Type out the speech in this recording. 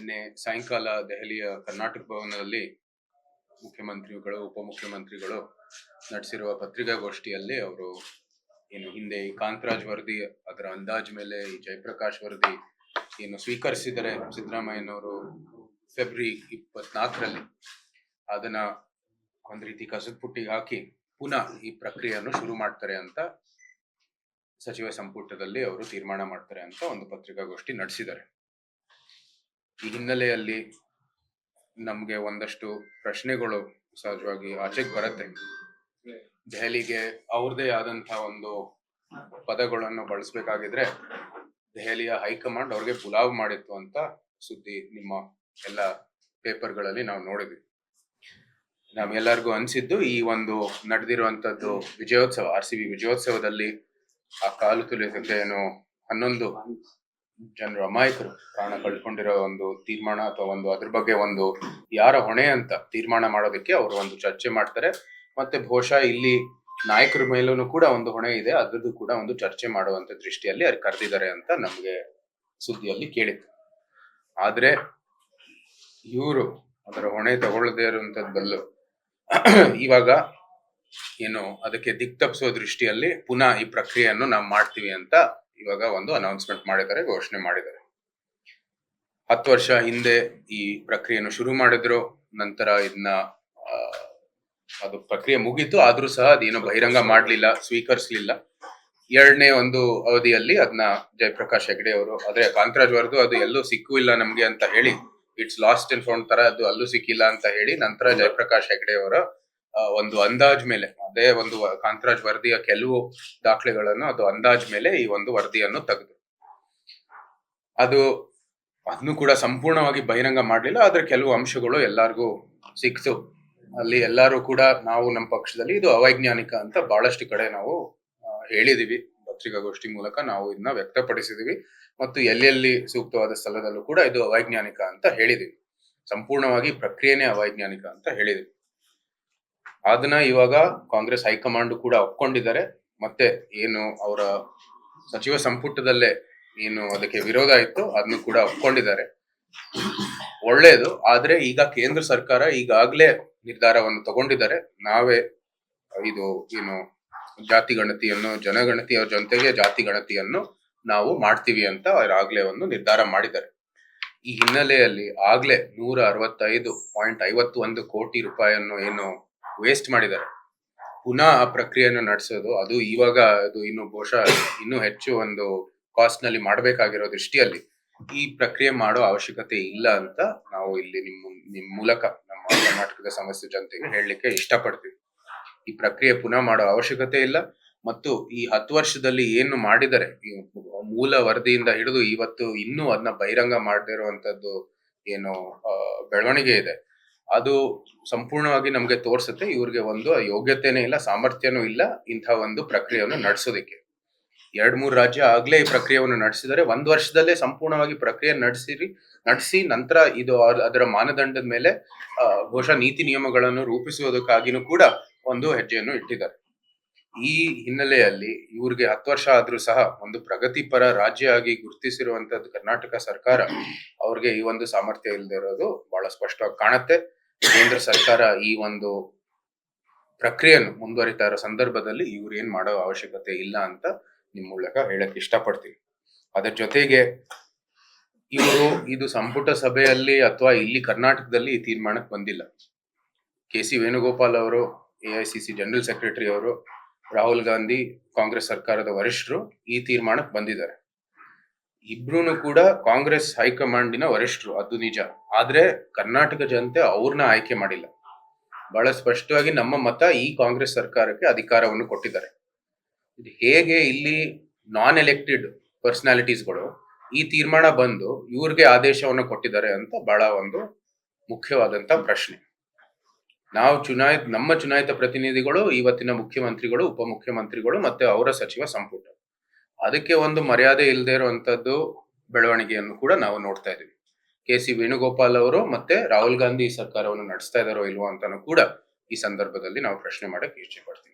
ನಿನ್ನೆ ಸಾಯಂಕಾಲ ದೆಹಲಿಯ ಕರ್ನಾಟಕ ಭವನದಲ್ಲಿ ಮುಖ್ಯಮಂತ್ರಿಗಳು ಉಪಮುಖ್ಯಮಂತ್ರಿಗಳು ನಡೆಸಿರುವ ಪತ್ರಿಕಾಗೋಷ್ಠಿಯಲ್ಲಿ ಅವರು ಏನು ಹಿಂದೆ ಈ ಕಾಂತರಾಜ್ ವರದಿ ಅದರ ಅಂದಾಜ್ ಮೇಲೆ ಈ ಜಯಪ್ರಕಾಶ್ ವರದಿ ಏನು ಸ್ವೀಕರಿಸಿದರೆ ಸಿದ್ದರಾಮಯ್ಯನವರು ಫೆಬ್ರವರಿ 24ರಲ್ಲಿ ಅದನ್ನ ಒಂದ್ ರೀತಿ ಕಸದ ಪುಟ್ಟಿಗೆ ಹಾಕಿ ಪುನಃ ಈ ಪ್ರಕ್ರಿಯೆಯನ್ನು ಶುರು ಮಾಡ್ತಾರೆ ಅಂತ ಸಚಿವ ಸಂಪುಟದಲ್ಲಿ ಅವರು ತೀರ್ಮಾನ ಮಾಡ್ತಾರೆ ಅಂತ ಒಂದು ಪತ್ರಿಕಾಗೋಷ್ಠಿ ನಡೆಸಿದ್ದಾರೆ. ಈ ಹಿನ್ನೆಲೆಯಲ್ಲಿ ನಮ್ಗೆ ಒಂದಷ್ಟು ಪ್ರಶ್ನೆಗಳು ಸಹಜವಾಗಿ ಆಚೆಗೆ ಬರುತ್ತೆ. ದೆಹಲಿಗೆ ಅವ್ರದೇ ಆದಂತಹ ಒಂದು ಪದಗಳನ್ನು ಬಳಸಬೇಕಾಗಿದ್ರೆ ದೆಹಲಿಯ ಹೈಕಮಾಂಡ್ ಅವ್ರಿಗೆ ಪುಲಾವ್ ಮಾಡಿತ್ತು ಅಂತ ಸುದ್ದಿ ನಿಮ್ಮ ಎಲ್ಲ ಪೇಪರ್ಗಳಲ್ಲಿ ನಾವು ನೋಡಿದ್ವಿ. ನಾವೆಲ್ಲರಿಗೂ ಅನ್ಸಿದ್ದು ಈ ಒಂದು ನಡೆದಿರುವಂತದ್ದು ವಿಜಯೋತ್ಸವ RCB ವಿಜಯೋತ್ಸವದಲ್ಲಿ ಆ ಕಾಲು ತುಳಿತಕ್ಕೆ ಏನು 11 ಜನರು ಅಮಾಯಕರು ಪ್ರಾಣ ಕಳ್ಕೊಂಡಿರೋ ಒಂದು ತೀರ್ಮಾನ ಅಥವಾ ಒಂದು ಅದ್ರ ಬಗ್ಗೆ ಒಂದು ಯಾರ ಹೊಣೆ ಅಂತ ತೀರ್ಮಾನ ಮಾಡೋದಕ್ಕೆ ಅವರು ಒಂದು ಚರ್ಚೆ ಮಾಡ್ತಾರೆ. ಮತ್ತೆ ಬಹುಶಃ ಇಲ್ಲಿ ನಾಯಕರ ಮೇಲೂ ಕೂಡ ಒಂದು ಹೊಣೆ ಇದೆ, ಅದ್ರದ್ದು ಕೂಡ ಒಂದು ಚರ್ಚೆ ಮಾಡುವಂತ ದೃಷ್ಟಿಯಲ್ಲಿ ಅವ್ರು ಕರೆದಿದ್ದಾರೆ ಅಂತ ನಮ್ಗೆ ಸುದ್ದಿಯಲ್ಲಿ ಕೇಳಿತ್ತು. ಆದ್ರೆ ಇವರು ಅದರ ಹೊಣೆ ತಗೊಳ್ಳದೇ ಇರುವಂತದ್ ಬದಲು ಇವಾಗ ಏನು ಅದಕ್ಕೆ ದಿಕ್ತಪ್ಪಿಸೋ ದೃಷ್ಟಿಯಲ್ಲಿ ಪುನಃ ಈ ಪ್ರಕ್ರಿಯೆಯನ್ನು ನಾವು ಮಾಡ್ತೀವಿ ಅಂತ ಇವಾಗ ಒಂದು ಅನೌನ್ಸ್ಮೆಂಟ್ ಮಾಡಿದ್ದಾರೆ, ಘೋಷಣೆ ಮಾಡಿದ್ದಾರೆ. 10 ವರ್ಷ ಹಿಂದೆ ಈ ಪ್ರಕ್ರಿಯೆಯನ್ನು ಶುರು ಮಾಡಿದ್ರು, ನಂತರ ಇದನ್ನ ಅದು ಪ್ರಕ್ರಿಯೆ ಮುಗೀತು, ಆದ್ರೂ ಸಹ ಅದೇನು ಬಹಿರಂಗ ಮಾಡ್ಲಿಲ್ಲ, ಸ್ವೀಕರಿಸ್ಲಿಲ್ಲ. ಎರಡನೇ ಒಂದು ಅವಧಿಯಲ್ಲಿ ಅದನ್ನ ಜಯಪ್ರಕಾಶ್ ಹೆಗಡೆ ಅವರು ಆದ್ರೆ ಕಾಂತರಾಜ್ ವರದಿ ಅದು ಎಲ್ಲೂ ಸಿಕ್ಕೂ ಇಲ್ಲ ನಮ್ಗೆ ಅಂತ ಹೇಳಿ ಇಟ್ಸ್ ಲಾಸ್ಟ್ ಅಂಡ್ ಫೌಂಡ್ ತರ ಅದು ಅಲ್ಲೂ ಸಿಕ್ಕಿಲ್ಲ ಅಂತ ಹೇಳಿ ನಂತರ ಜಯಪ್ರಕಾಶ್ ಹೆಗಡೆ ಅವರ ಒಂದು ಅಂದಾಜ್ ಮೇಲೆ ಅದೇ ಒಂದು ಕಾಂತರಾಜ್ ವರದಿಯ ಕೆಲವು ದಾಖಲೆಗಳನ್ನು ಅದು ಅಂದಾಜ್ ಮೇಲೆ ಈ ಒಂದು ವರದಿಯನ್ನು ತೆಗೆದು ಅದನ್ನು ಕೂಡ ಸಂಪೂರ್ಣವಾಗಿ ಬಹಿರಂಗ ಮಾಡ್ಲಿಲ್ಲ. ಆದ್ರೆ ಕೆಲವು ಅಂಶಗಳು ಎಲ್ಲಾರ್ಗೂ ಸಿಕ್ತು. ಅಲ್ಲಿ ಎಲ್ಲರೂ ಕೂಡ ನಾವು ನಮ್ಮ ಪಕ್ಷದಲ್ಲಿ ಇದು ಅವೈಜ್ಞಾನಿಕ ಅಂತ ಬಹಳಷ್ಟು ಕಡೆ ನಾವು ಹೇಳಿದೀವಿ, ಪತ್ರಿಕಾಗೋಷ್ಠಿ ಮೂಲಕ ನಾವು ಇದನ್ನ ವ್ಯಕ್ತಪಡಿಸಿದೀವಿ ಮತ್ತು ಎಲ್ಲೆಲ್ಲಿ ಸೂಕ್ತವಾದ ಸ್ಥಳದಲ್ಲೂ ಕೂಡ ಇದು ಅವೈಜ್ಞಾನಿಕ ಅಂತ ಹೇಳಿದೀವಿ. ಸಂಪೂರ್ಣವಾಗಿ ಪ್ರಕ್ರಿಯೆನೇ ಅವೈಜ್ಞಾನಿಕ ಅಂತ ಹೇಳಿದೀವಿ. ಅದನ್ನ ಇವಾಗ ಕಾಂಗ್ರೆಸ್ ಹೈಕಮಾಂಡ್ ಕೂಡ ಒಪ್ಕೊಂಡಿದ್ದಾರೆ. ಮತ್ತೆ ಏನು ಅವರ ಸಚಿವ ಸಂಪುಟದಲ್ಲೇ ಏನು ಅದಕ್ಕೆ ವಿರೋಧ ಇತ್ತು ಅದನ್ನು ಕೂಡ ಒಪ್ಕೊಂಡಿದ್ದಾರೆ. ಒಳ್ಳೇದು. ಆದ್ರೆ ಈಗ ಕೇಂದ್ರ ಸರ್ಕಾರ ಈಗಾಗ್ಲೇ ನಿರ್ಧಾರವನ್ನು ತಗೊಂಡಿದ್ದಾರೆ. ನಾವೇ ಇದು ಏನು ಜಾತಿ ಗಣತಿಯನ್ನು ಜನಗಣತಿಯ ಜೊತೆಗೆ ಜಾತಿ ಗಣತಿಯನ್ನು ನಾವು ಮಾಡ್ತೀವಿ ಅಂತ ಅವ್ರಾಗ್ಲೇ ಒಂದು ನಿರ್ಧಾರ ಮಾಡಿದ್ದಾರೆ. ಈ ಹಿನ್ನೆಲೆಯಲ್ಲಿ ಆಗ್ಲೇ 165.51 ಕೋಟಿ ರೂಪಾಯಿಯನ್ನು ಏನು ವೇಸ್ಟ್ ಮಾಡಿದ್ದಾರೆ, ಪುನಃ ಆ ಪ್ರಕ್ರಿಯೆಯನ್ನು ನಡೆಸೋದು ಅದು ಇವಾಗ ಅದು ಇನ್ನು ಬಹುಶಃ ಇನ್ನೂ ಹೆಚ್ಚು ಒಂದು ಕಾಸ್ಟ್ ನಲ್ಲಿ ಮಾಡಬೇಕಾಗಿರೋ ದೃಷ್ಟಿಯಲ್ಲಿ ಈ ಪ್ರಕ್ರಿಯೆ ಮಾಡೋ ಅವಶ್ಯಕತೆ ಇಲ್ಲ ಅಂತ ನಾವು ಇಲ್ಲಿ ನಿಮ್ ಮೂಲಕ ನಮ್ಮ ಕರ್ನಾಟಕದ ಸಮಸ್ಯೆ ಜನತೆಗೆ ಹೇಳಲಿಕ್ಕೆ ಇಷ್ಟಪಡ್ತೀವಿ. ಈ ಪ್ರಕ್ರಿಯೆ ಪುನಃ ಮಾಡೋ ಅವಶ್ಯಕತೆ ಇಲ್ಲ. ಮತ್ತು ಈ 10 ವರ್ಷದಲ್ಲಿ ಏನು ಮಾಡಿದರೆ ಮೂಲ ವರದಿಯಿಂದ ಹಿಡಿದು ಇವತ್ತು ಇನ್ನೂ ಅದನ್ನ ಬಹಿರಂಗ ಮಾಡದೇ ಇರುವಂತದ್ದು ಏನು ಬೆಳವಣಿಗೆ ಇದೆ, ಅದು ಸಂಪೂರ್ಣವಾಗಿ ನಮ್ಗೆ ತೋರ್ಸುತ್ತೆ ಇವ್ರಿಗೆ ಒಂದು ಯೋಗ್ಯತೆನೇ ಇಲ್ಲ, ಸಾಮರ್ಥ್ಯನೂ ಇಲ್ಲ ಇಂಥ ಒಂದು ಪ್ರಕ್ರಿಯೆಯನ್ನು ನಡೆಸೋದಕ್ಕೆ. 2-3 ರಾಜ್ಯ ಆಗ್ಲೇ ಈ ಪ್ರಕ್ರಿಯೆಯನ್ನು ನಡೆಸಿದರೆ 1 ವರ್ಷದಲ್ಲೇ ಸಂಪೂರ್ಣವಾಗಿ ಪ್ರಕ್ರಿಯೆ ನಡೆಸಿ ನಂತರ ಇದು ಅದರ ಮಾನದಂಡದ ಮೇಲೆ ಬಹುಶಃ ನೀತಿ ನಿಯಮಗಳನ್ನು ರೂಪಿಸುವುದಕ್ಕಾಗಿನೂ ಕೂಡ ಒಂದು ಹೆಜ್ಜೆಯನ್ನು ಇಟ್ಟಿದ್ದಾರೆ. ಈ ಹಿನ್ನೆಲೆಯಲ್ಲಿ ಇವ್ರಿಗೆ 10 ವರ್ಷ ಆದ್ರೂ ಸಹ ಒಂದು ಪ್ರಗತಿಪರ ರಾಜ್ಯ ಆಗಿ ಗುರುತಿಸಿರುವಂತದ್ದು ಕರ್ನಾಟಕ ಸರ್ಕಾರ ಅವ್ರಿಗೆ ಈ ಒಂದು ಸಾಮರ್ಥ್ಯ ಇಲ್ಲದೆ ಇರೋದು ಬಹಳ ಸ್ಪಷ್ಟವಾಗಿ ಕಾಣುತ್ತೆ. ಕೇಂದ್ರ ಸರ್ಕಾರ ಈ ಒಂದು ಪ್ರಕ್ರಿಯೆಯನ್ನು ಮುಂದುವರಿತಾ ಇರೋ ಸಂದರ್ಭದಲ್ಲಿ ಇವ್ರು ಏನ್ ಮಾಡೋ ಅವಶ್ಯಕತೆ ಇಲ್ಲ ಅಂತ ನಿಮ್ ಮೂಲಕ ಹೇಳಕ್ ಇಷ್ಟಪಡ್ತೀನಿ. ಅದರ ಜೊತೆಗೆ ಇವರು ಇದು ಸಂಪುಟ ಸಭೆಯಲ್ಲಿ ಅಥವಾ ಇಲ್ಲಿ ಕರ್ನಾಟಕದಲ್ಲಿ ಈ ತೀರ್ಮಾನಕ್ಕೆ ಬಂದಿಲ್ಲ. KC ವೇಣುಗೋಪಾಲ್ ಅವರು AICC ಜನರಲ್ ಸೆಕ್ರೆಟರಿ ಅವರು, ರಾಹುಲ್ ಗಾಂಧಿ ಕಾಂಗ್ರೆಸ್ ಸರ್ಕಾರದ ವರಿಷ್ಠರು ಈ ತೀರ್ಮಾನಕ್ಕೆ ಬಂದಿದ್ದಾರೆ. ಇಬ್ರು ಕೂಡ ಕಾಂಗ್ರೆಸ್ ಹೈಕಮಾಂಡಿನ ವರಿಷ್ಠರು, ಅದು ನಿಜ. ಆದ್ರೆ ಕರ್ನಾಟಕ ಜನತೆ ಅವ್ರನ್ನ ಆಯ್ಕೆ ಮಾಡಿಲ್ಲ. ಬಹಳ ಸ್ಪಷ್ಟವಾಗಿ ನಮ್ಮ ಮತ ಈ ಕಾಂಗ್ರೆಸ್ ಸರ್ಕಾರಕ್ಕೆ ಅಧಿಕಾರವನ್ನು ಕೊಟ್ಟಿದ್ದಾರೆ. ಇದು ಹೇಗೆ ಇಲ್ಲಿ ನಾನ್ ಎಲೆಕ್ಟೆಡ್ ಪರ್ಸನಾಲಿಟೀಸ್ಗಳು ಈ ತೀರ್ಮಾನ ಬಂದು ಇವ್ರಿಗೆ ಆದೇಶವನ್ನು ಕೊಟ್ಟಿದ್ದಾರೆ ಅಂತ ಬಹಳ ಒಂದು ಮುಖ್ಯವಾದಂತ ಪ್ರಶ್ನೆ. ನಾವು ನಮ್ಮ ಚುನಾಯಿತ ಪ್ರತಿನಿಧಿಗಳು, ಇವತ್ತಿನ ಮುಖ್ಯಮಂತ್ರಿಗಳು, ಉಪಮುಖ್ಯಮಂತ್ರಿಗಳು ಮತ್ತೆ ಅವರ ಸಚಿವ ಸಂಪುಟ, ಅದಕ್ಕೆ ಒಂದು ಮರ್ಯಾದೆ ಇಲ್ಲದೆ ಇರುವಂತದ್ದು ಬೆಳವಣಿಗೆಯನ್ನು ಕೂಡ ನಾವು ನೋಡ್ತಾ ಇದೀವಿ. KC ವೇಣುಗೋಪಾಲ್ ಅವರು ಮತ್ತೆ ರಾಹುಲ್ ಗಾಂಧಿ ಸರ್ಕಾರವನ್ನು ನಡೆಸ್ತಾ ಇದಾರೋ ಇಲ್ವೋ ಅಂತಾನು ಕೂಡ ಈ ಸಂದರ್ಭದಲ್ಲಿ ನಾವು ಪ್ರಶ್ನೆ ಮಾಡಕ್ ಇಷ್ಟಪಡ್ತೀವಿ.